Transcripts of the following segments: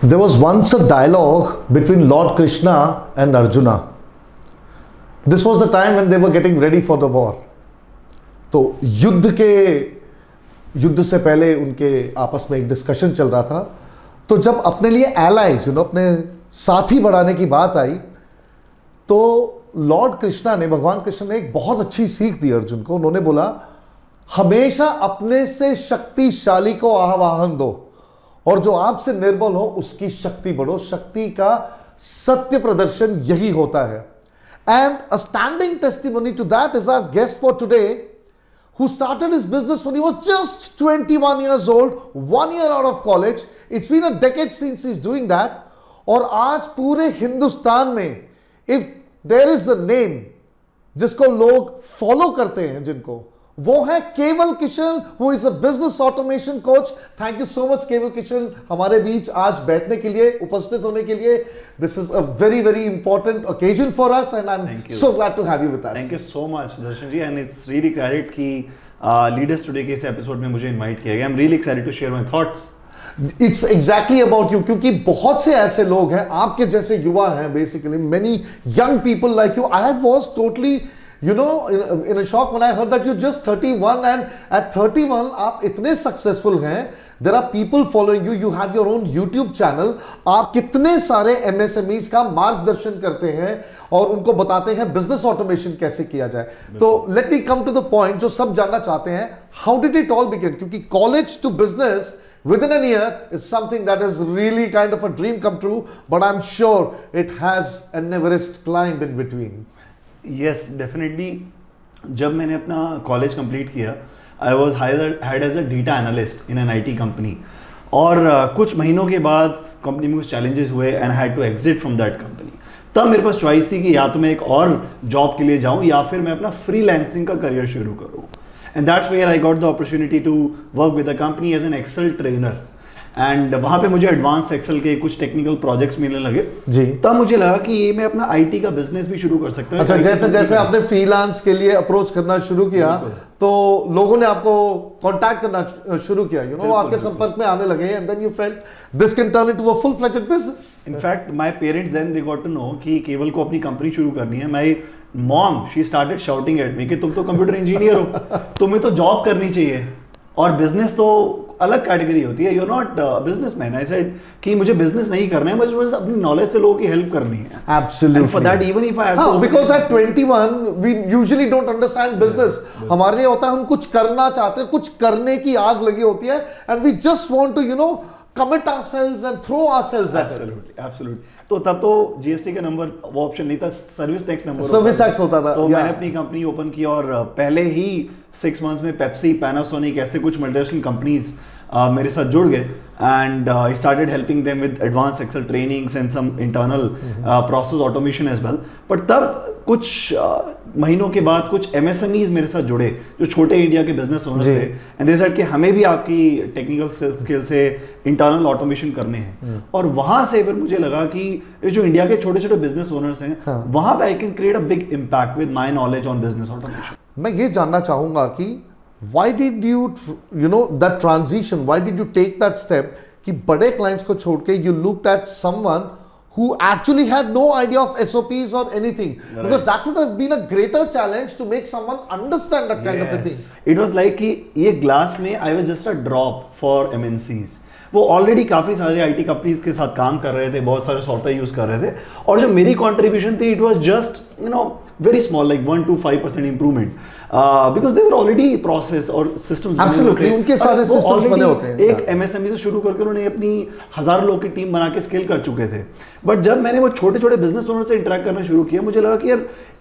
There was once a dialogue between Lord Krishna and Arjuna. This was the time when they were getting ready for the war. तो युद्ध से पहले उनके आपस में एक डिस्कशन चल रहा था. तो जब अपने लिए एलाइज अपने साथी बढ़ाने की बात आई, तो लॉर्ड कृष्णा ने, भगवान कृष्ण ने एक बहुत अच्छी सीख दी अर्जुन को. उन्होंने बोला, हमेशा अपने से शक्तिशाली को आह्वान दो और जो आपसे निर्बल हो उसकी शक्ति बढ़ो. शक्ति का सत्य प्रदर्शन यही होता है. And a standing testimony to that is our guest for today, who started his business when he was just 21 years old, 1 year out of college. It's been a decade since he's doing that. और आज पूरे हिंदुस्तान में if there is a name जिसको लोग follow करते हैं, जिनको, वो है केवल Kishan, who is a business automation coach. Thank you so much केवल किशन हमारे बीच आज बैठने के लिए, उपस्थित होने के लिए. This is a very very important occasion for us and I'm so glad to have you with us. Thank you so much Darshan ji, and it's really great कि Leaders Today के इस एपिसोड में मुझे invite किया गया. I'm really excited to share my thoughts. It's exactly about you, क्योंकि बहुत से ऐसे लोग हैं आपके जैसे युवा हैं. Basically many young people like you. I was totally in a shock when I heard that you're just 31 and at 31 आप इतने successful हैं. There are people following you. You have your own YouTube channel. आप कितने सारे MSMEs का मार्गदर्शन करते हैं और उनको बताते हैं business automation कैसे किया जाए. तो let me come to the point जो सब जानना चाहते हैं. How did it all begin? क्योंकि college to business within a year is something that is really kind of a dream come true, but I'm sure it has an Everest climb in between. Yes, definitely. जब मैंने अपना college complete किया, I was hired as a data analyst in an IT company. और कुछ महीनों के बाद company में कुछ चैलेंजेस हुए and I had to exit from that company. तब मेरे पास चॉइस थी कि या तो मैं एक और जॉब के लिए जाऊँ या फिर मैं अपना फ्रीलांसिंग का करियर शुरू करूँ. And that's where I got the opportunity to work with the company as an Excel trainer. And वहाँ पे मुझे एडवांस एक्सेल के कुछ टेक्निकल प्रोजेक्ट्स मिलने लगे जी. तब मुझे लगा कि ये मैं अपना IT का बिजनेस भी शुरू कर सकता हूँ. अच्छा, जैसे जैसे आपने फ्रीलांस के लिए अप्रोच करना शुरू किया तो लोगों ने आपको कांटेक्ट करना शुरू किया, वो आपके संपर्क में आने लगे, and then you felt this can turn into a full fledged business. In fact my parents then they got to know कि केवल को अपनी कंपनी शुरू करनी है. My mom she started shouting at me कि तुम तो कंप्यूटर इंजीनियर हो, तुम्हें तो जॉब करनी चाहिए और बिजनेस तो अलग कैटेगरी होती है. You are not businessman. I said कि मुझे बिजनेस नहीं करना है, मुझे बस अपनी नॉलेज से लोगों की हेल्प करनी है. Absolutely. For that even if I have because at 21 we usually don't understand business. हमारे लिए होता है हम कुछ करना चाहते हैं, कुछ करने की आग लगी होती है and we just want to commit ourselves and throw ourselves at it. Absolutely. तो तब तो GST का नंबर वो ऑप्शन नहीं था, service tax number service tax होता था. तो मैंने अपनी कंपनी ओपन की और पहले ही 6 मंथ्स में पेप्सी, पैनासोनिक ऐसे कुछ मल्टीनेशनल कंपनीज मेरे साथ जुड़ गए and I started helping them with advance Excel trainings and some internal process automation as well. But तब कुछ महीनों के बाद कुछ MSMEs मेरे साथ जुड़े जो छोटे इंडिया के बिजनेस ओनर्स थे एंड दे सेड कि हमें भी आपकी टेक्निकल स्किल से इंटरनल ऑटोमेशन करने हैं. और वहां से फिर मुझे लगा कि ये जो इंडिया के छोटे छोटे बिजनेस ओनर्स हैं वहां पे I can create a big impact with my knowledge on business automation. मैं ये जानना चाहूंगा कि why did you that transition, why did you take that step कि बड़े clients को छोड़ के you looked at someone who actually had no idea of SOPs or anything, because that would have been a greater challenge to make someone understand that kind of a thing. It was like कि ये glass में I was just a drop for MNCs. वो already काफ़ी सारे IT companies के साथ काम कर रहे थे, बहुत सारे सॉफ्टवेयर यूज़ कर रहे थे और जो मेरी कॉन्ट्रीब्यूशन थी it was just very small, like 1 to 5% improvement because they were already process और systems. Absolutely, उनके सारे systems बने होते हैं. एक MSME से शुरू करके उन्होंने अपनी 1000 लोग की टीम बना के स्केल कर चुके थे. बट जब मैंने वो छोटे छोटे बिजनेस ओनर से इंटरेक्ट करना शुरू किया मुझे लगा कि यार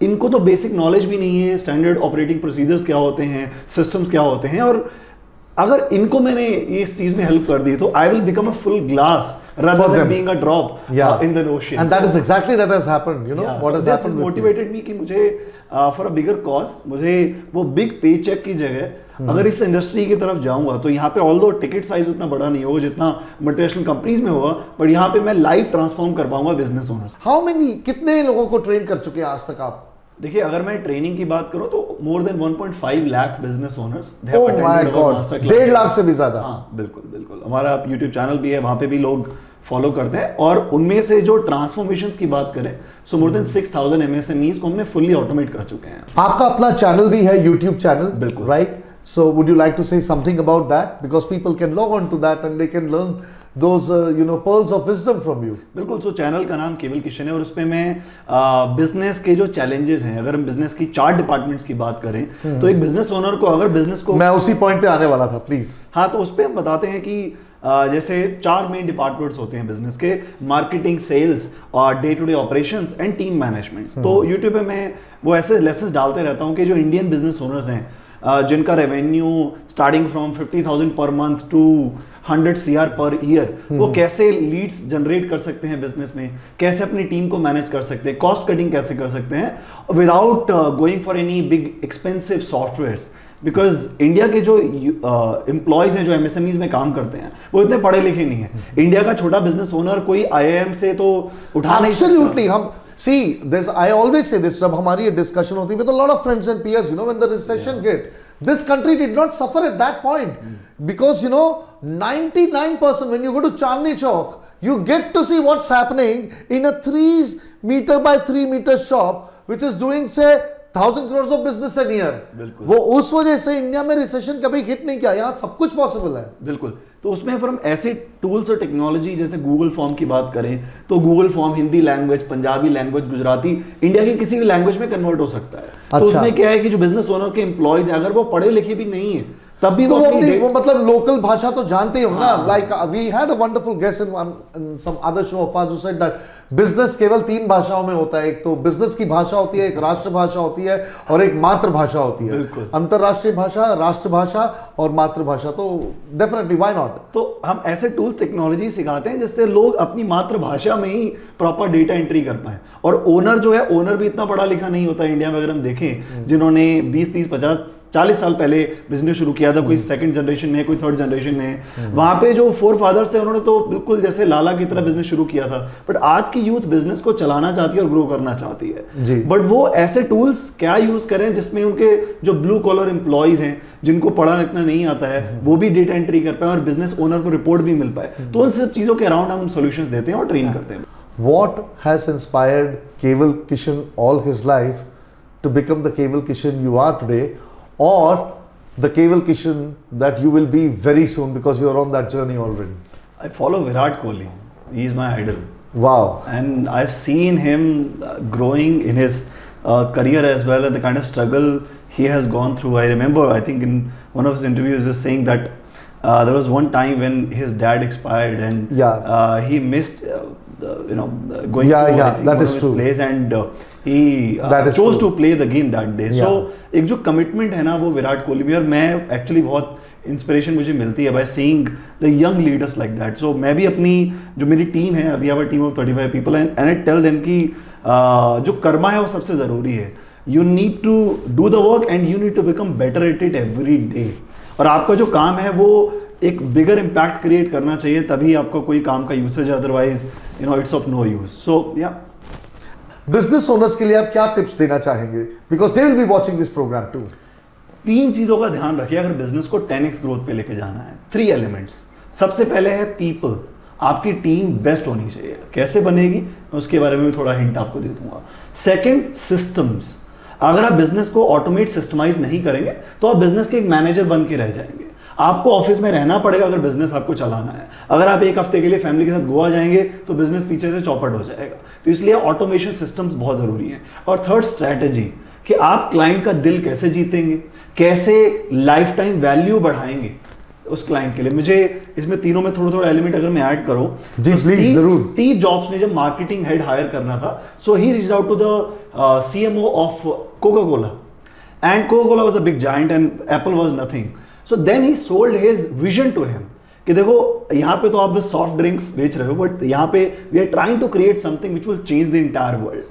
इनको तो बेसिक नॉलेज भी नहीं है, स्टैंडर्ड ऑपरेटिंग प्रोसीजर्स क्या होते हैं, सिस्टम्स क्या होते हैं, और अगर इनको मैंने इस चीज में हेल्प कर दी तो I will become a full glass rather than being a drop in the ocean. And that is exactly that has happened. What has happened with motivated me कि मुझे for a bigger cause, मुझे वो big paycheck की जगह अगर इस industry की तरफ जाऊंगा तो यहाँ पे although टिकट साइज उतना बड़ा नहीं होगा जितना मल्टीनेशनल कंपनीज में होगा, बट यहाँ पे मैं लाइफ ट्रांसफॉर्म कर पाऊंगा बिजनेस ओनर्स. How many, कितने लोगों को ट्रेन कर चुके हैं आज तक आप? देखिए अगर मैं ट्रेनिंग की बात करूं तो more than 1.5 lakh business owners. Oh my God, 1.5 lakh से भी ज्यादा. हाँ बिल्कुल बिल्कुल. हमारा YouTube चैनल भी है, वहाँ पे भी लोग फॉलो करते हैं, और उनमें से जो ट्रांसफॉर्मेशंस की बात करें, सो मोर देन 6000 MSMEs को हमने फुल्ली ऑटोमेट कर चुके हैं। आपका अपना चैनल भी है, यूट्यूब चैनल, बिल्कुल। Right? So would you like to say something about that, because people can log on to that and they can learn those pearls of wisdom from you. बिल्कुल। सो channel का नाम केवल किशन है, और उसपे मैं बिजनेस के जो चैलेंजेस हैं, अगर हम बिजनेस की 4 डिपार्टमेंट्स की बात करें, तो एक बिजनेस ओनर को अगर बिजनेस को, मैं उसी पॉइंट पे आने वाला था, प्लीज। हाँ, तो उस पर हम बताते हैं कि जैसे 4 मेन डिपार्टमेंट्स होते हैं बिजनेस के: मार्केटिंग, सेल्स, और day to day operations and team management. तो यूट्यूब पे मैं वो ऐसे लेसन्स डालते रहता हूँ कि जो इंडियन बिजनेस ओनर्स हैं, जिनका revenue starting from 50,000 per month to 100 CR per year, वो कैसे लीड्स जनरेट कर सकते हैं बिजनेस में, कैसे अपनी टीम को मैनेज कर सकते हैं, कॉस्ट कटिंग कैसे कर सकते हैं without going for any big expensive softwares. Because India के जो एम्प्लॉयज हैं जो MSMEs में काम करते हैं, वो इतने पढ़े लिखे नहीं है। इंडिया का छोटा बिजनेस ओनर कोई IIM से तो उठा नहीं सकता। Absolutely. हम see this, I always say this, जब हमारी ये डिस्कशन होती है with a lot of friends and peers, when the recession hit, this country did not suffer at that point, because 99% when you go to Chandni Chowk, you get to see what's happening in a 3 meter by 3 meter shop which is doing say 1,000 crores of business a year. बिल्कुल। वो उस वजह से India में recession कभी hit नहीं किया, यहाँ सब कुछ पॉसिबल है। बिल्कुल। तो उसमें फिर हम ऐसे टूल्स और टेक्नोलॉजी, जैसे गूगल फॉर्म की बात करें, तो Google form Hindi language, Punjabi language, Gujarati, India की किसी भी लैंग्वेज में कन्वर्ट हो सकता है। अच्छा। तो उसमें क्या है कि जो बिजनेस ओनर के एम्प्लॉयज हैं, अगर वो पढ़े लिखे भी नहीं है, तब भी तो वो वो मतलब लोकल भाषा तो जानते हो ना। Like we had a wonderful guest in some other show of ours who said that business केवल 3 भाषाओं में होता है। एक तो बिजनेस की भाषा होती है, एक राष्ट्रभाषा होती है, और एक मातृभाषा होती है। अंतरराष्ट्रीय भाषा, राष्ट्रभाषा और मातृभाषा। तो डेफिनेटली व्हाई नॉट। तो हम ऐसे टूल्स, टेक्नोलॉजी सिखाते हैं जिससे लोग अपनी मातृभाषा में ही प्रॉपर डेटा एंट्री कर पाए। और ओनर जो है, ओनर भी इतना पढ़ा लिखा नहीं होता इंडिया में। अगर हम देखें, जिन्होंने 20, 30, 50, 40 साल पहले बिजनेस शुरू किया था, कोई सेकंड जनरेशन में, कोई थर्ड जनरेशन में, वहां पे जो 4 फादर्स थे, उन्होंने तो बिल्कुल जैसे लाला की तरह बिजनेस शुरू किया था। बट आज की यूथ बिजनेस को चलाना चाहती है और ग्रो करना चाहती है। बट वो ऐसे टूल्स क्या यूज करें जिसमें उनके जो ब्लू कॉलर एम्प्लॉयज हैं, जिनको पढ़ा लिखना नहीं आता है, वो भी डेटा एंट्री कर पाए और बिजनेस ओनर को रिपोर्ट भी मिल पाए। तो उन सब चीजों के अराउंड हम सॉल्यूशंस देते हैं और ट्रेन करते हैं। What has inspired Keval Kishan all his life to become the Keval Kishan you are today, or the Keval Kishan that you will be very soon, because you are on that journey already? I follow Virat Kohli. He is my idol. Wow. And I've seen him growing in his career as well, and the kind of struggle he has gone through. I remember, I think in one of his interviews, he was saying that there was one time when his dad expired, and he missed going to I think, that one is of his true. plays, and he chose to play the game that day. So एक जो commitment है ना, वो विराट कोहली में, और मैं actually बहुत inspiration मुझे मिलती है by seeing the young leaders like that. So मैं भी अपनी जो मेरी टीम है, अभी हमारी team of 35 people, and I tell them कि जो कर्मा है वो सबसे ज़रूरी है। You need to do the work and you need to become better at it every day. और आपका जो काम है वो एक बिगर इम्पैक्ट क्रिएट करना चाहिए, तभी आपका कोई काम का usage, otherwise it's of no use. So या बिजनेस ओनर्स के लिए आप क्या टिप्स देना चाहेंगे, because they will be watching this program too? 3 चीजों का ध्यान रखिए अगर बिजनेस को 10x ग्रोथ पे लेके जाना है। 3 एलिमेंट्स। सबसे पहले है पीपल। आपकी टीम बेस्ट होनी चाहिए। कैसे बनेगी, उसके बारे में भी थोड़ा हिंट आपको दे दूंगा। Second, systems. अगर आप बिजनेस को ऑटोमेट, सिस्टमाइज नहीं करेंगे तो आप बिजनेस के एक मैनेजर बन के रह जाएंगे। आपको ऑफिस में रहना पड़ेगा अगर बिजनेस आपको चलाना है। अगर आप एक हफ्ते के लिए फैमिली के साथ गोवा जाएंगे तो बिजनेस पीछे से चौपट हो जाएगा। तो इसलिए ऑटोमेशन सिस्टम्स बहुत जरूरी है। और थर्ड, स्ट्रैटेजी, कि आप क्लाइंट का दिल कैसे जीतेंगे, कैसे लाइफ टाइम वैल्यू बढ़ाएंगे उस क्लाइंट के लिए। मुझे इसमें तीनों में थोड़ा थोड़ा एलिमेंट अगर मैं ऐड करूं, जी प्लीज जरूर। स्टीव जॉब्स ने जब मार्केटिंग हेड हायर करना था, so he reached out to the CMO of Coca Cola, and Coca Cola was a big giant and Apple was nothing. So then he sold his vision to him कि देखो यहाँ पे तो आप बस soft drinks बेच रहे हो, बट यहाँ पे we are trying to create something which will change the entire world.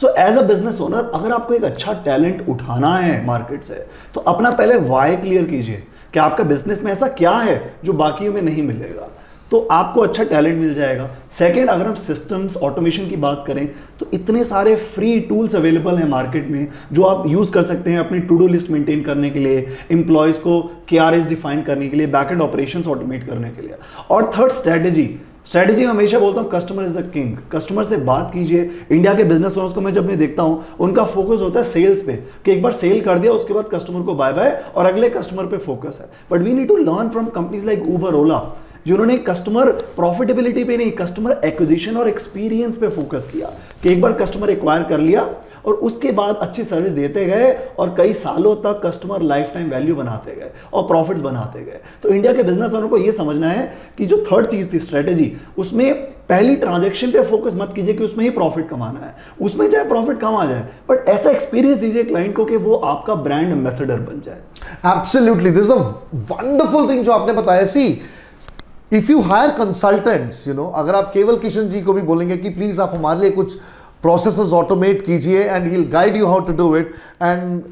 So as a business owner, अगर आपको एक अच्छा टैलेंट उठाना है मार्केट से, तो अपना पहले वाई क्लियर कीजिए कि आपका बिजनेस में ऐसा क्या है जो बाकियों में नहीं मिलेगा, तो आपको अच्छा टैलेंट मिल जाएगा। सेकंड, अगर हम सिस्टम्स, ऑटोमेशन की बात करें तो इतने सारे फ्री टूल्स अवेलेबल हैं मार्केट में जो आप यूज़ कर सकते हैं अपनी टू डू लिस्ट मेंटेन करने के लिए, एम्प्लॉयज़ को KRAs डिफाइन करने के लिए, बैक एंड ऑपरेशंस ऑटोमेट करने के लिए। और थर्ड, स्ट्रैटेजी। स्ट्रेटेजी में हमेशा बोलता हूँ customer is the king, customer से बात कीजिए। इंडिया के बिजनेस ओनर्स को मैं जब मैं देखता हूँ उनका फोकस होता है सेल्स पे, कि एक बार सेल कर दिया उसके बाद कस्टमर को बाय बाय और अगले कस्टमर पे फोकस है। But we need to learn from companies like Uber, Ola, जिन्होंने कस्टमर प्रॉफिटेबिलिटी पे नहीं, कस्टमर एक्विजिशन और एक्सपीरियंस पे फोकस किया, कि एक बार कस्टमर एक्वायर कर लिया और उसके बाद अच्छी सर्विस देते गए और कई सालों तक कस्टमर लाइफ टाइम वैल्यू बनाते गए और प्रॉफिट्स बनाते गए। तो इंडिया के बिजनेस ओनर को यह समझना है कि जो थर्ड चीज थी स्ट्रेटेजी, उसमें पहली ट्रांजैक्शन पे फोकस मत कीजिए कि उसमें ही प्रॉफिट कमाना है, उसमें चाहे प्रॉफिट कम आ जाए, बट ऐसा एक्सपीरियंस दीजिए क्लाइंट को कि वो आपका ब्रांड एम्बेसडर बन जाए। Absolutely, this is a wonderful thing जो आपने बताया। सी, इफ यू हायर कंसल्टेंट्स, अगर आप केवल किशन जी को भी बोलेंगे कि प्लीज आप हमारे लिए कुछ प्रोसेसेस ऑटोमेट कीजिए and he will guide you how to do it, and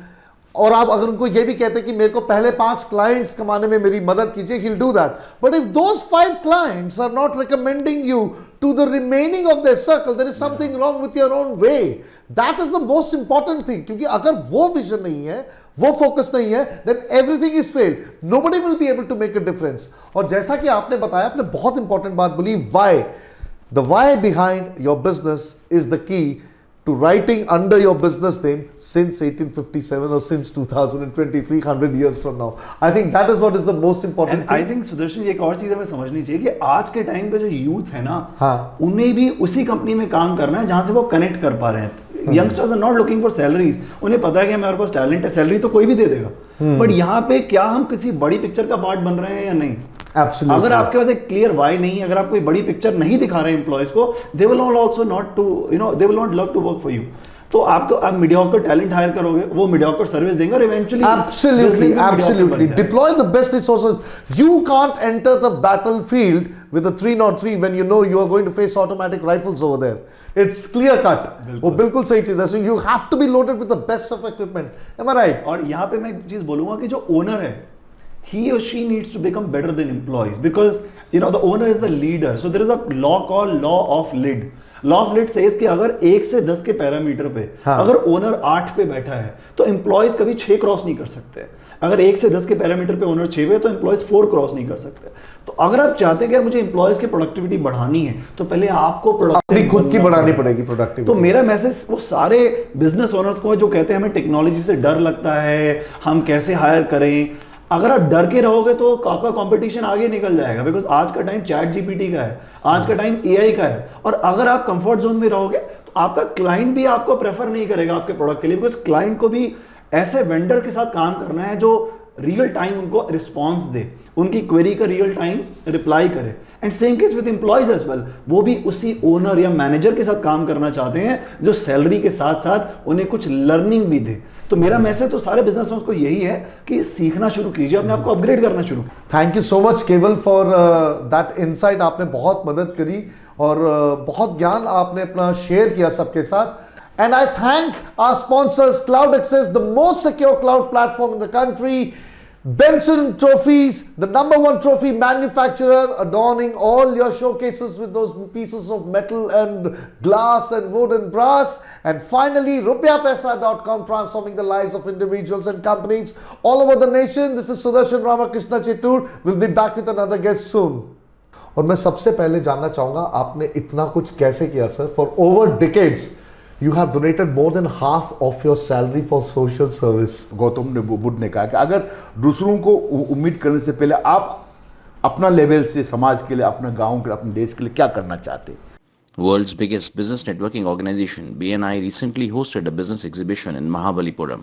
और आप अगर उनको ये भी कहते हैं कि मेरे को पहले 5 क्लाइंट्स कमाने में मेरी मदद कीजिए, he will do that. But if those 5 clients are not recommending you to the remaining of their circle, there is something wrong with your own way. That is the most important thing, क्योंकि अगर वो vision नहीं है, वो focus नहीं है, then everything is fail, nobody will be able to make a difference. और जैसा कि आपने बताया, आपने बहुत इंपॉर्टेंट बात बोली, why. The why behind your business is the key to writing under your business name since 1857 or since 2023, 100 years from now. I think that is what is the most important And thing. I think Sudarshan ji, एक और चीज हमें समझनी चाहिए कि आज के time पे जो यूथ है ना, हाँ, उन्हें भी उसी कंपनी में काम करना है जहां से वो कनेक्ट कर पा रहे हैं। Youngsters are not looking for salaries, उन्हें पता है कि हमारे पास टैलेंट है, सैलरी तो कोई भी दे देगा, बट यहाँ पे क्या हम किसी बड़ी पिक्चर का पार्ट बन रहे हैं या नहीं। Absolutely. अगर आपके पास एक क्लियर वाई नहीं, अगर आप कोई बड़ी पिक्चर नहीं दिखा रहे हैं एम्प्लॉयज को, they will also not to they will not love to work for you. तो आप मीडियोकर टैलेंट हायर करोगे, वो मीडियोकर सर्विस देंगे और eventually absolutely deploy the best resources. You can't enter the battlefield with a 303 when you know you are going to face automatic rifles over there. It's clear cut. वो बिल्कुल सही चीज है. So you have to be loaded with the best of equipment. Am I right? और यहाँ पे मैं एक चीज बोलूंगा कि जो ओनर है, he or she needs to become better than employees, because the owner is the leader. So there is a law called law of lid. Law of lid says कि अगर 1 से 10 के पैरामीटर पे अगर ओनर 8 पे बैठा है तो एम्प्लॉयज कभी 6 क्रॉस नहीं कर सकते। अगर 1 से 10 के पैरामीटर पे ओनर 6 पे तो एम्प्लॉयज 4 क्रॉस नहीं कर सकते। तो अगर आप चाहते हैं कि मुझे एम्प्लॉयज की प्रोडक्टिविटी बढ़ानी है तो पहले आपको अपनी खुद की बढ़ानी पड़ेगी प्रोडक्टिविटी। तो मेरा मैसेज वो सारे बिजनेस ओनर्स को जो कहते हैं हमें टेक्नोलॉजी से डर लगता है, हम कैसे हायर करें, अगर आप डर के रहोगे तो आपका कंपटीशन आगे निकल जाएगा, बिकॉज आज का टाइम चैट जीपीटी का है, आज का टाइम एआई का है। और अगर आप कंफर्ट जोन में रहोगे तो आपका क्लाइंट भी आपको प्रेफर नहीं करेगा आपके प्रोडक्ट के लिए, बिकॉज क्लाइंट को भी ऐसे वेंडर के साथ काम करना है जो रियल टाइम उनको रिस्पॉन्स दे, उनकी क्वेरी का रियल टाइम रिप्लाई करे। And same case with employees as well, वो भी उसी ओनर या मैनेजर के साथ काम करना चाहते हैं जो सैलरी के साथ साथ उन्हें कुछ लर्निंग भी दे। तो मेरा मैसेज तो सारे बिजनेस को यही है कि सीखना शुरू कीजिए, अपने आप को अपग्रेड करना शुरू। थैंक यू सो मच केवल फॉर दैट इनसाइट। आपने बहुत मदद करी और बहुत ज्ञान आपने अपना शेयर किया सबके साथ। And I thank our sponsors, Cloud Access, the most secure cloud platform in the country, Benson Trophies, the #1 trophy manufacturer, adorning all your showcases with those pieces of metal and glass and wood and brass. And finally, RupiaPaisa.com, transforming the lives of individuals and companies all over the nation. This is Sudarshan Ramakrishna Chittur. We'll be back with another guest soon. और मैं सबसे पहले जानना चाहूँगा आपने इतना कुछ कैसे किया sir? For over decades, you have donated more than half of your salary for social service. Gautam ने बुद्ध ने कहा कि अगर दूसरों को उम्मीद करने से पहले आप अपना लेवल से समाज के लिए, अपने गांव के लिए, अपने देश के लिए क्या करना चाहते हैं। World's biggest business networking organization, BNI, recently hosted a business exhibition in Mahabalipuram.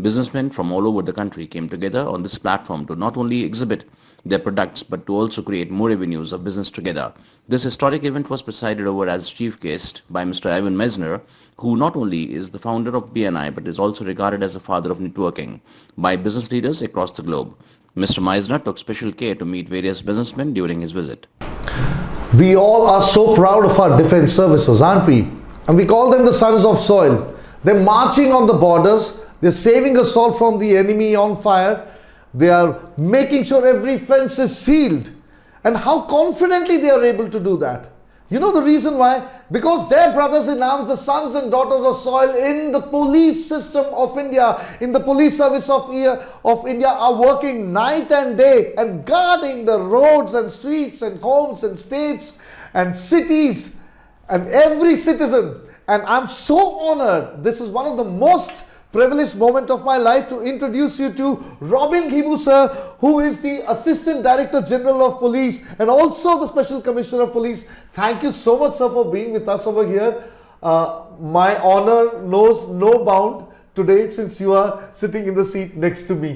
Businessmen from all over the country came together on this platform to not only exhibit their products but to also create more avenues of business together. This historic event was presided over as chief guest by Mr. Ivan Mesner, who not only is the founder of BNI but is also regarded as the father of networking by business leaders across the globe. Mr. Meisner took special care to meet various businessmen during his visit. We all are so proud of our defense services, aren't we? And we call them the sons of soil. They're marching on the borders. They're saving us all from the enemy on fire. They are making sure every fence is sealed. And how confidently they are able to do that. You know the reason why? Because their brothers in arms, the sons and daughters of soil in the police system of India, in the police service of India are working night and day and guarding the roads and streets and homes and states and cities and every citizen. And I'm so honored. This is one of the most privileged moment of my life to introduce you to Robin Ghibu sir, who is the Assistant Director General of Police and also the Special Commissioner of Police. Thank you so much sir for being with us over here. My honor knows no bound today since you are sitting in the seat next to me.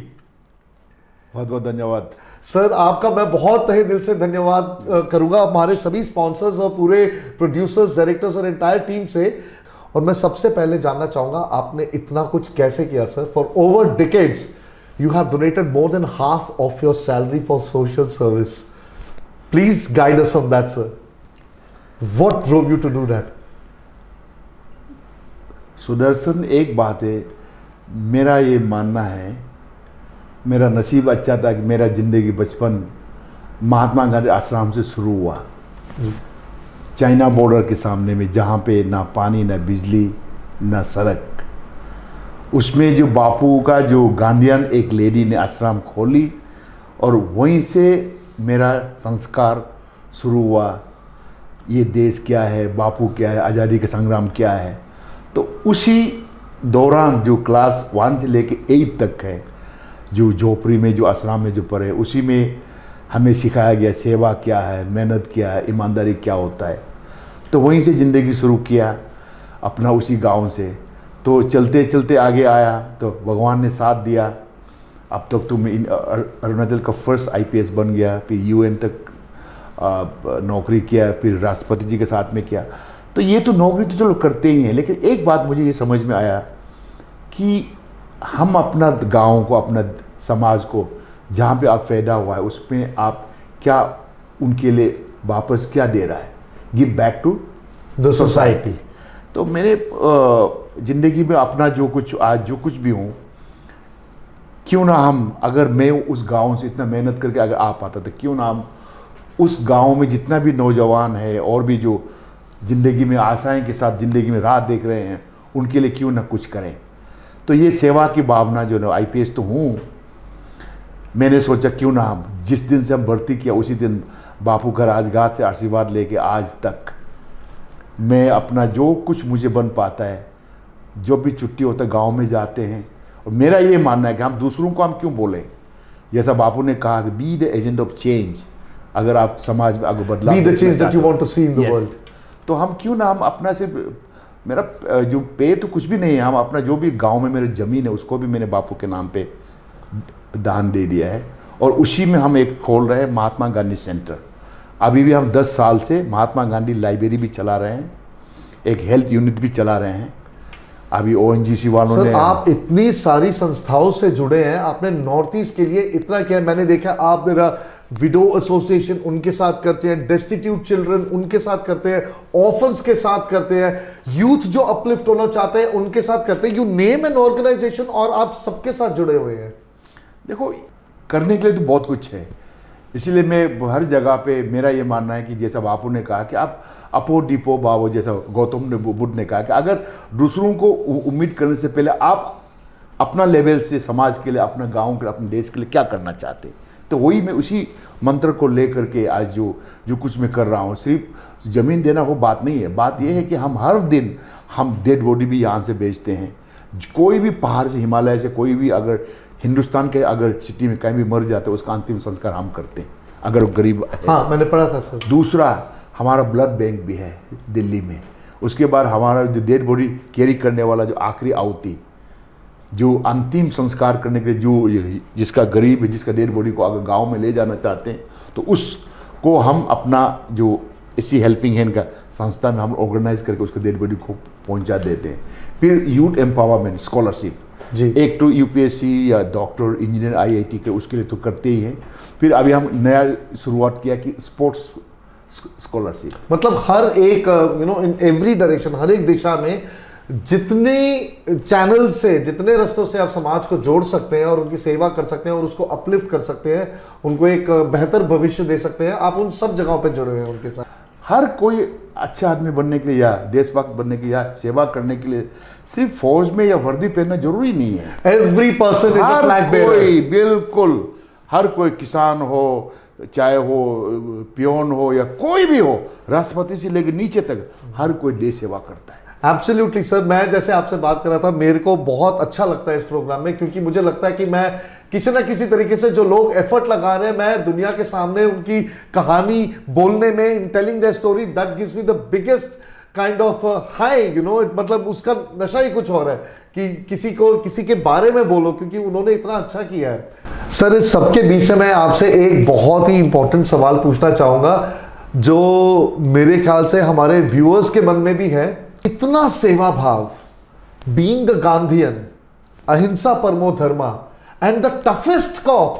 बहुत बहुत धन्यवाद sir, आपका मैं बहुत तहे दिल से धन्यवाद करूंगा हमारे सभी स्पॉन्सर्स और पूरे प्रोड्यूसर्स, डायरेक्टर्स और एंटायर टीम से। और मैं सबसे पहले जानना चाहूंगा आपने इतना कुछ कैसे किया sir? For over decades you have donated more than half of your salary for social service. Please guide us on that sir. What drove you to do that? Sudarshan, एक बात है, मेरा ये मानना है, मेरा नसीब अच्छा था कि मेरा ज़िंदगी बचपन महात्मा गांधी आश्रम से शुरू हुआ। चाइना बॉर्डर के सामने में, जहाँ पे ना पानी, ना बिजली, ना सड़क, उसमें जो बापू का जो गांधीयन एक लेडी ने आश्रम खोली और वहीं से मेरा संस्कार शुरू हुआ। ये देश क्या है, बापू क्या है, आज़ादी का संग्राम क्या है। तो उसी दौरान जो क्लास 1 से लेके 8 तक है, जो झोपड़ी में, जो आश्रम में जो पढ़े, उसी में हमें सिखाया गया सेवा क्या है, मेहनत क्या है, ईमानदारी क्या होता है। तो वहीं से ज़िंदगी शुरू किया अपना, उसी गांव से। तो चलते चलते आगे आया तो भगवान ने साथ दिया। अब तक तो मैं अरुणाचल का फर्स्ट IPS बन गया, फिर UN तक नौकरी किया, फिर राष्ट्रपति जी के साथ में किया। तो ये तो नौकरी तो चलो करते ही हैं, लेकिन एक बात मुझे ये समझ में आया कि हम अपना गाँव को, अपना समाज को, जहाँ पे आप पैदा हुआ है, उसमें आप क्या उनके लिए वापस क्या दे रहा है, give back to the society. तो मेरे ज़िंदगी में अपना जो कुछ आज जो कुछ भी हूँ, क्यों ना हम, अगर मैं उस गांव से इतना मेहनत करके अगर आ पाता, तो क्यों ना हम उस गांव में जितना भी नौजवान है और भी जो ज़िंदगी में आशाएं के साथ ज़िंदगी में राह देख रहे हैं, उनके लिए क्यों ना कुछ करें। तो ये सेवा की भावना जो ना, IPS तो हूँ, मैंने सोचा क्यों ना हम, जिस दिन से हम भर्ती किया उसी दिन बापू का राजघाट से आशीर्वाद लेके आज तक मैं अपना जो कुछ मुझे बन पाता है, जो भी छुट्टी होता है गांव में जाते हैं। और मेरा ये मानना है कि हम दूसरों को हम क्यों बोलें, जैसा बापू ने कहा कि be the agent of change. अगर आप समाज में आगे बदलाव, be the change that you want to see in the world. तो हम क्यों ना हम अपना से, मेरा जो पे तो कुछ भी नहीं है, हम अपना जो भी गांव में मेरी ज़मीन है उसको भी मैंने बापू के नाम पे दान दे दिया है। और उसी में हम एक खोल रहे हैं महात्मा गांधी सेंटर। अभी भी हम 10 साल से महात्मा गांधी लाइब्रेरी भी चला रहे हैं, एक हेल्थ यूनिट भी चला रहे हैं। अभी ONGC वालों ने, आप इतनी सारी संस्थाओं से जुड़े हैं, आपने नॉर्थ ईस्ट के लिए इतना किया। मैंने देखा आप मेरा विडो एसोसिएशन उनके साथ करते हैं, डेस्टिट्यूट चिल्ड्रन उनके साथ करते हैं, ऑर्फन्स के साथ करते हैं, यूथ जो अपलिफ्ट होना चाहते हैं उनके साथ करते हैं। यू नेम एन ऑर्गेनाइजेशन और आप सबके साथ जुड़े हुए हैं। देखो, करने के लिए तो बहुत कुछ है, इसलिए मैं हर जगह पे, मेरा ये मानना है कि जैसा बापू ने कहा कि आप अपो डिपो बावो, जैसा गौतम ने बुद्ध ने कहा कि अगर दूसरों को उम्मीद करने से पहले आप अपना लेवल से समाज के लिए, अपना गांव के लिए, अपने देश के लिए क्या करना चाहते हैं। तो वही मैं उसी मंत्र को लेकर के आज जो कुछ मैं कर रहा हूँ। सिर्फ ज़मीन देना वो बात नहीं है, बात यह है कि हम हर दिन हम डेड बॉडी भी यहाँ से बेचते हैं। कोई भी पहाड़ से, हिमालय से कोई भी अगर हिंदुस्तान के अगर सिटी में कहीं भी मर जाते हैं, उसका अंतिम संस्कार हम करते हैं, अगर वो गरीब है। हाँ, मैंने पढ़ा था सर। दूसरा, हमारा ब्लड बैंक भी है दिल्ली में। उसके बाद हमारा जो डेड बॉडी कैरी करने वाला जो आखिरी आहुति, जो अंतिम संस्कार करने के लिए जो जिसका गरीब है, जिसका डेड बॉडी को अगर गांव में ले जाना चाहते हैं, तो उसको हम अपना जो इसी हेल्पिंग हैंड का संस्था में हम ऑर्गेनाइज करके उसको डेड बॉडी को पहुंचा देते हैं। फिर यूथ एम्पावरमेंट स्कॉलरशिप जी, एक तो UPSC या डॉक्टर, इंजीनियर, IIT के उसके लिए तो करते ही हैं। फिर अभी हम नया शुरुआत किया कि स्पोर्ट्स स्कॉलरशिप, मतलब हर एक इन एवरी डायरेक्शन, हर एक दिशा में जितने चैनल से, जितने रास्तों से आप समाज को जोड़ सकते हैं और उनकी सेवा कर सकते हैं और उसको अपलिफ्ट कर सकते हैं, उनको एक बेहतर भविष्य दे सकते हैं, आप उन सब जगहों पे जुड़े हुए हैं उनके साथ। हर कोई अच्छा आदमी बनने के लिए या देशभक्त बनने के लिए या सेवा करने के लिए सिर्फ फौज में या वर्दी पहनना जरूरी नहीं है। Every person is a flag bearer. कोई, बिल्कुल हर कोई, किसान हो, चाहे वो पियोन हो या कोई भी हो, राष्ट्रपति से लेकर नीचे तक हर कोई देश सेवा करता है। एब्सोल्युटली सर, मैं जैसे आपसे बात कर रहा था, मेरे को बहुत अच्छा लगता है इस प्रोग्राम में, क्योंकि मुझे लगता है कि मैं किसी ना किसी तरीके से जो लोग एफर्ट लगा रहे हैं, मैं दुनिया के सामने उनकी कहानी बोलने में, in telling the story, that gives me the biggest kind of high, you know, मतलब उसका नशा ही कुछ और है कि किसी के बारे में बोलो, क्योंकि उन्होंने इतना अच्छा किया है। सर, इस सबके बीच में मैं आपसे एक बहुत ही इंपॉर्टेंट सवाल पूछना चाहूंगा, जो मेरे ख्याल से हमारे व्यूअर्स के मन में भी है। इतना सेवा भाव, बीइंग अ गांधीयन, अहिंसा परमो धर्मा and the toughest cop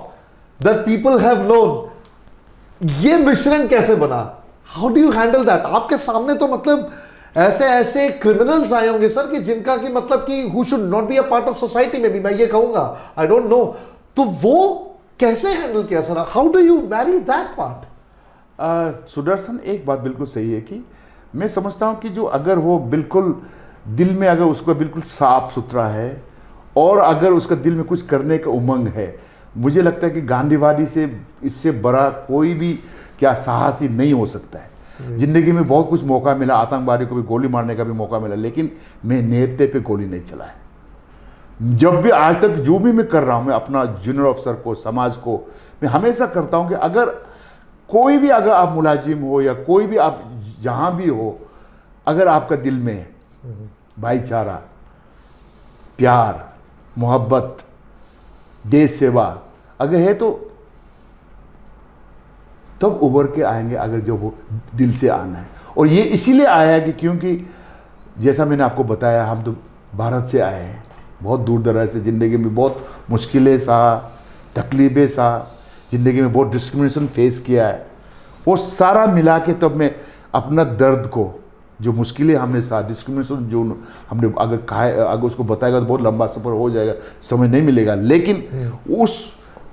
that people have known, ये मिश्रण कैसे बना? How do you handle that? आपके सामने तो मतलब ऐसे ऐसे क्रिमिनल्स आए होंगे सर, कि जिनका कि मतलब कि who should not be a part of society में भी, मैं ये कहूंगा, आई डोंट नो, तो वो कैसे हैंडल किया sir? How do you Mary that part? Sudarshan, एक बात बिल्कुल सही है कि मैं समझता हूं कि जो अगर वो बिल्कुल दिल में, अगर उसको बिल्कुल साफ सुथरा है और अगर उसका दिल में कुछ करने का उमंग है, मुझे लगता है कि गांधीवादी से इससे बड़ा कोई भी क्या साहसी नहीं हो सकता है। जिंदगी में बहुत कुछ मौका मिला, आतंकवादी को भी गोली मारने का भी मौका मिला, लेकिन मैं नेते पे गोली नहीं चलाया। जब भी आज तक जो भी मैं कर रहा हूं, मैं अपना जूनियर ऑफिसर को, समाज को, मैं हमेशा करता हूं कि अगर कोई भी, अगर आप मुलाजिम हो या कोई भी आप जहां भी हो, अगर आपका दिल में भाईचारा, प्यार, मोहब्बत, देश सेवा अगर है तो तब उभर के आएंगे, अगर जो वो दिल से आना है। और ये इसीलिए आया है कि क्योंकि जैसा मैंने आपको बताया, हम तो भारत से आए हैं, बहुत दूर दराज से, ज़िंदगी में बहुत मुश्किलें सहा, तकलीफ़ें सहा, ज़िंदगी में बहुत डिस्क्रिमिनेशन फेस किया है। वो सारा मिला के तब मैं अपना दर्द को, जो मुश्किलें हमने सहा, डिस्क्रिमिनेशन जो हमने अगर उसको बताएगा तो बहुत लंबा सफ़र हो जाएगा, समय नहीं मिलेगा, लेकिन उस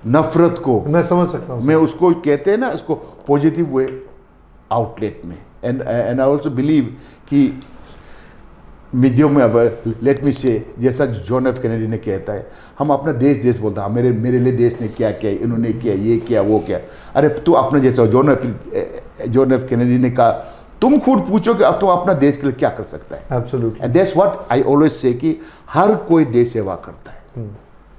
नफरत को मैं समझ सकता हूँ, मैं उसको कहते हैं ना, उसको पॉजिटिव वे आउटलेट में, एंड आई ऑल्सो बिलीव कि लेट मी से, जैसा जॉन एफ कैनेडी ने कहता है, हम अपना देश बोलता है, मेरे लिए देश ने क्या किया, इन्होंने किया, ये किया, वो किया। अरे तू अपना जैसा, जॉन एफ कैनेडी ने कहा, तुम खुद पूछो कि अब तुम अपना देश के लिए क्या कर सकता है। Absolutely, and that's what I always say कि हर कोई देश सेवा करता है,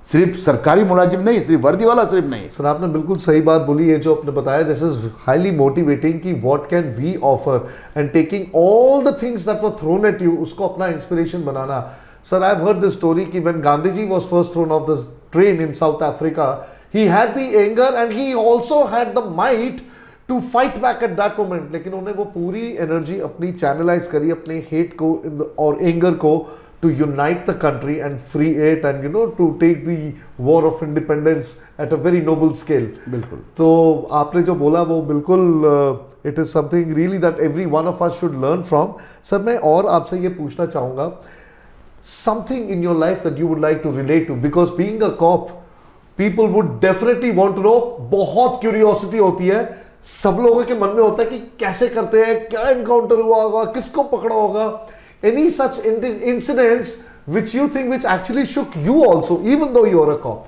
सिर्फ सरकारी मुलाजिम नहीं, सिर्फ वर्दी वाला सिर्फ नहीं। सर, आपने बिल्कुल सही बात बोली। ये जो आपने बताया, दिस इज हाईली मोटिवेटिंग कि what can we offer, and taking all the things that were thrown at you, उसको अपना इंस्पिरेशन बनाना। Sir, I have heard this story कि when Gandhi ji was first thrown off the train in South Africa, he had the anger and he also had the might to fight back at that moment, लेकिन उन्होंने वो पूरी energy अपनी channelise करी, अपने hate को और एंगर को, to unite the country and free it, and you know, to take the war of independence at a very noble scale. बिल्कुल। तो आपने जो बोला वो बिल्कुल it is something really that every one of us should learn from. Sir, मैं और आपसे ये पूछना चाहूँगा, something in your life that you would like to relate to, because being a cop, people would definitely want to know, बहुत curiosity होती है, सब लोगों के मन में होता है कि कैसे करते हैं, क्या एनकाउंटर हुआ होगा, किसको पकड़ा होगा। Any such incidents which you think which actually shook you also, even though you are a cop?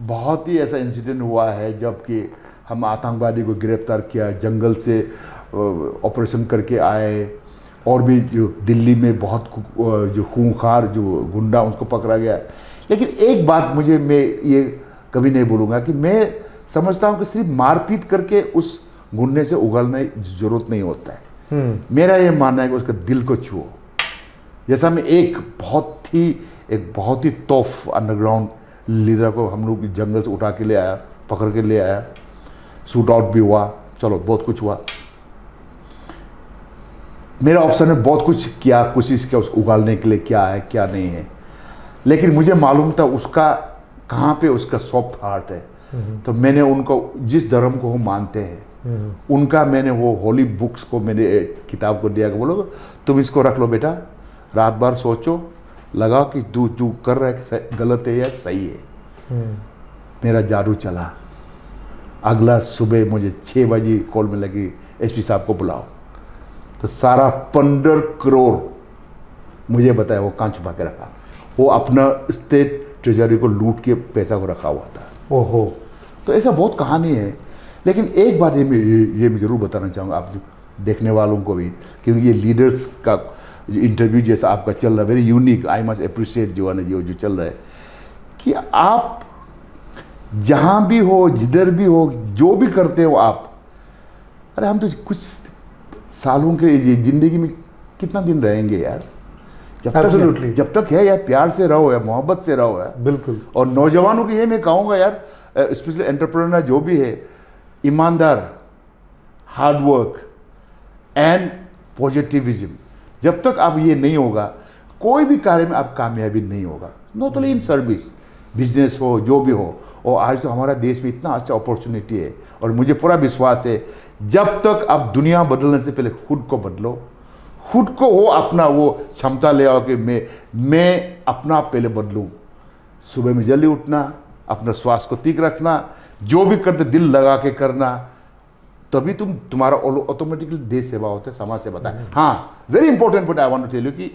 बहुत ही ऐसा इंसिडेंट हुआ है जबकि हम आतंकवादी को गिरफ्तार किया, जंगल से ऑपरेशन करके आए, और भी जो दिल्ली में बहुत जो खूंखार जो गुंडा उसको पकड़ा गया। लेकिन एक बात मैं ये कभी नहीं बोलूँगा कि मैं समझता हूँ कि सिर्फ मारपीट करके उस गुंडे से उगलने की जरूरत नहीं होता है। मेरा ये मानना है कि उसका दिल को छुओ। जैसा मैं एक बहुत ही तोफ अंडरग्राउंड लीडर को हम लोग जंगल से उठा के ले आया, पकड़ के ले आया, शूट आउट भी हुआ, चलो बहुत कुछ हुआ। मेरा ऑफिसर ने बहुत कुछ किया, कोशिश किया उसको उगालने के लिए, क्या है क्या नहीं है, लेकिन मुझे मालूम था उसका कहाँ पे उसका सॉफ्ट हार्ट है। तो मैंने उनको, जिस धर्म को हम मानते हैं, उनका मैंने वो होली बुक्स को मैंने किताब को दिया कि बोलो तुम इसको रख लो बेटा, रात भर सोचो, लगाओ कि तू जो कर रहा है गलत है या सही है। मेरा जादू चला। अगला सुबह मुझे 6 बजे कॉल में लगी, एसपी साहब को बुलाओ। तो सारा 15 करोड़ मुझे बताया वो कहाँ छुपा के रखा, वो अपना स्टेट ट्रेजरी को लूट के पैसा को रखा हुआ था। ओहो। तो ऐसा बहुत कहानी है। लेकिन एक बात ये मैं ज़रूर बताना चाहूँगा आप देखने वालों को भी, क्योंकि ये लीडर्स का इंटरव्यू जैसा आपका चल रहा है, very unique, I must appreciate जो चल रहा है, कि आप जहाँ भी हो, जिधर भी हो, जो भी करते हो आप, अरे हम तो कुछ सालों के ज़िंदगी में कितना दिन रहेंगे यार, जब तक है यार प्यार से रहो यार, मोहब्बत से रहो यार। बिल्कुल। और नौजवानों को ये मैं कहूँगा यार, स्पेशली एंटरप्रेन्योर जो भी है, ईमानदार, हार्ड वर्क एंड पॉजिटिविज्म, जब तक आप ये नहीं होगा कोई भी कार्य में आप कामयाबी नहीं होगा, not only in service, business हो, जो भी हो। और आज तो हमारा देश में इतना अच्छा अपॉर्चुनिटी है, और मुझे पूरा विश्वास है जब तक आप दुनिया बदलने से पहले खुद को बदलो, खुद को वो अपना वो क्षमता ले आओ कि मैं अपना पहले बदलूं। सुबह में जल्दी उठना, अपना स्वास्थ्य को ठीक रखना, जो भी करते दिल लगा के करना, तभी तुम्हारा ऑटोमेटिकली देश सेवा होता है, समाज सेवा होता है। हाँ, very important but I want to tell you कि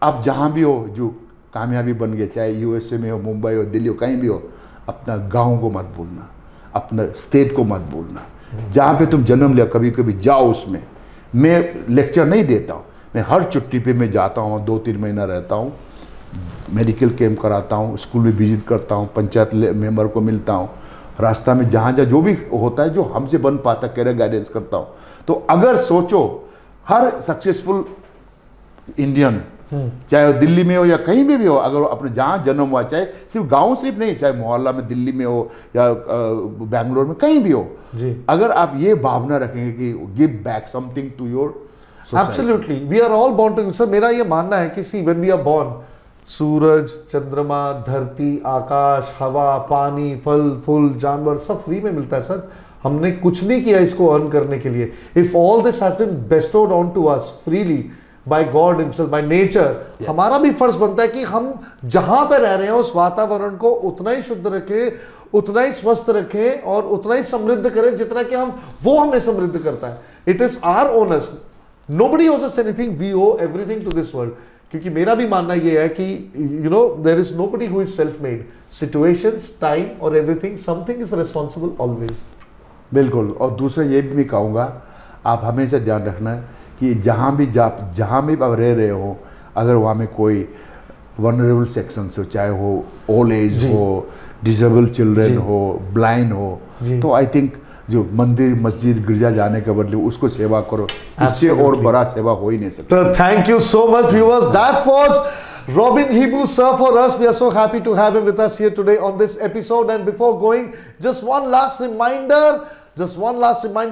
आप जहाँ भी हो, जो कामयाबी बन गए, चाहे यूएसए में हो, मुंबई हो, दिल्ली हो, कहीं भी हो, अपना गाँव को मत भूलना, अपना स्टेट को मत भूलना। जहाँ पे तुम जन्म लिया कभी कभी जाओ उसमें। मैं लेक्चर नहीं देता हूँ, मैं हर छुट्टी पे मैं जाता हूँ, 2-3 महीना रहता हूँ, मेडिकल कैंप कराता हूँ, स्कूल में विजिट करता हूँ, पंचायत मेंबर को मिलता हूँ, रास्ता में जहाँ जो भी होता है, जो हमसे बन पाता, कैरियर गाइडेंस करता हूँ। तो अगर सोचो, हर सक्सेसफुल इंडियन, चाहे वो दिल्ली में हो या कहीं भी हो, अगर वो अपने जहाँ जन्म हुआ, चाहे सिर्फ गांव सिर्फ नहीं, चाहे मोहल्ला में दिल्ली में हो या बैंगलोर में कहीं भी हो जी, अगर आप ये भावना रखेंगे कि give back something to your, absolutely, we are all born to. Sir मेरा ये मानना है कि see when we are born, सूरज, चंद्रमा, धरती, आकाश, हवा, पानी, फल फूल, जानवर सब फ्री में मिलता है सर। हमने कुछ नहीं किया इसको अर्न करने के लिए। If all this has been bestowed on to us freely by God himself, by nature, हमारा भी फर्ज बनता है कि हम जहां पे रह रहे हैं उस वातावरण को उतना ही शुद्ध रखें, उतना ही स्वस्थ रखें और उतना ही समृद्ध करें जितना कि वो हमें समृद्ध करता है। It is our owners, nobody owes us anything, we owe everything to this world. क्योंकि मेरा भी मानना यह है कि you know there is nobody who is self made, situations, time और everything, something is responsible always. बिल्कुल। और दूसरा ये भी मैं कहूँगा, आप हमेशा ध्यान रखना कि जहाँ भी आप रह रहे हो, अगर वहाँ में कोई वनरेबल सेक्शन हो, चाहे वो ओल्ड एज हो, डिसेबल चिल्ड्रन हो, ब्लाइंड हो, तो आई थिंक जो मंदिर, मस्जिद, गिरजा जाने के बदले उसको सेवा करो, इससे और बड़ा सेवा हो ही नहीं सकता। Thank you so much viewers, that was Robin Hibu sir for us. We are so happy to have him with us here today on this episode. And before going, just one last reminder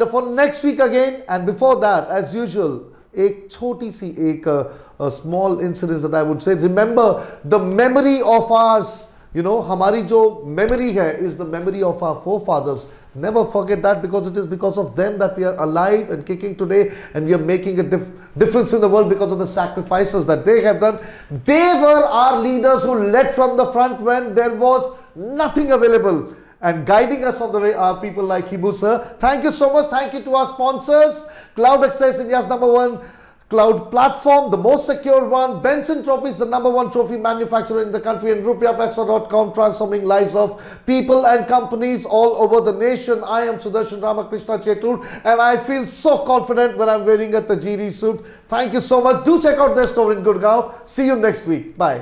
for next week again. And before that, as usual, एक छोटी सी a small incident that I would say. Remember the memory of ours. You know, हमारी जो memory है is the memory of our forefathers. Never forget that, because it is because of them that we are alive and kicking today, and we are making a difference in the world because of the sacrifices that they have done. They were our leaders who led from the front when there was nothing available, and guiding us on the way are people like Hibu sir. Thank you so much. Thank you to our sponsors, Cloud Access, India's #1 cloud platform, the most secure one. Benson Trophy is the #1 trophy manufacturer in the country, and RupiaPaisa.com, transforming lives of people and companies all over the nation. I am Sudarshan Ramakrishna Chetur, and I feel so confident when I'm wearing a Tajiri suit. Thank you so much. Do check out their store in Gurgaon. See you next week. Bye.